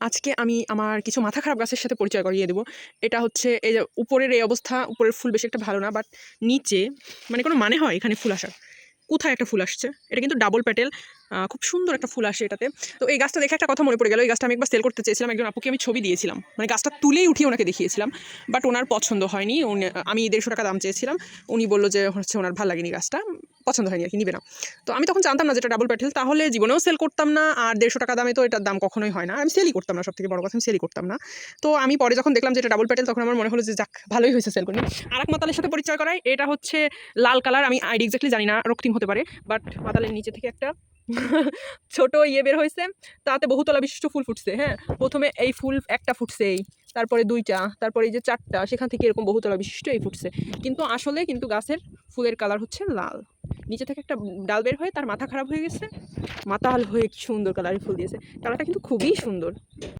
আজকে আমি আমার কিছু মাথা খারাপ গাছের সাথে পরিচয় করিয়ে দেবো। এটা হচ্ছে এই যে উপরের এই অবস্থা, উপরের ফুল বেশি একটা ভালো না, বাট নিচে মানে কোনো মানে হয় এখানে ফুল আসার? কোথায় একটা ফুল আসছে, এটা কিন্তু ডাবল প্যাটেল, খুব সুন্দর একটা ফুল আসে এটাতে। তো এই গাছটা দেখে একটা কথা মনে পড়ে গেল, এই গাছটা আমি একবার সেল করতে চেয়েছিলাম, একজন আপুকে আমি ছবি দিয়েছিলাম, মানে গাছটা তুলেই উঠিয়ে ওনাকে দেখিয়েছিলাম, বাট ওনার পছন্দ হয়নি। আমি 150 টাকা দাম চেয়েছিলাম, উনি বললো যে হচ্ছে ওনার ভালো লাগেনি, গাছটা পছন্দ হয়নি আর কি, নিবে না। তো আমি তখন জানতাম না যেটা ডাবল প্যাটেল, তাহলে জীবনেও সেল করতাম না, আর 150 টাকা দামে তো এটার দাম কখনোই হয় না, আমি সেলই করতাম না, সব থেকে বড় কথা আমি সেলই করতাম না। তো আমি পরে যখন দেখলাম যে এটা ডাবল প্যাটেল, তখন আমার মনে হলো যে যাক, ভালোই হয়েছে সেল করি। আর এক মাতালের সাথে পরিচয় করাই, এটা হচ্ছে লাল কালার, আমি আইডি এক্স্যাক্টলি জানি না, রক্তিম হতে পারে, বাট মাতালের নিচে থেকে একটা ছোট ইয়ে বের হয়েছে, তাতে বহুতলা বিশিষ্ট ফুল ফুটছে। হ্যাঁ, প্রথমে এই ফুল একটা ফুটছে, এই তারপরে 2টা, তারপরে এই যে 4টা, সেখান থেকে এরকম বহুতলা বিশিষ্ট এই ফুটছে। কিন্তু আসলে কিন্তু গাছের ফুলের কালার হচ্ছে লাল, নিচে থেকে একটা ডাল বের হয়ে তার মাথা খারাপ হয়ে গেছে, মাথা হয়ে সুন্দর কালারের ফুল দিয়েছে, কালারটা কিন্তু খুবই সুন্দর।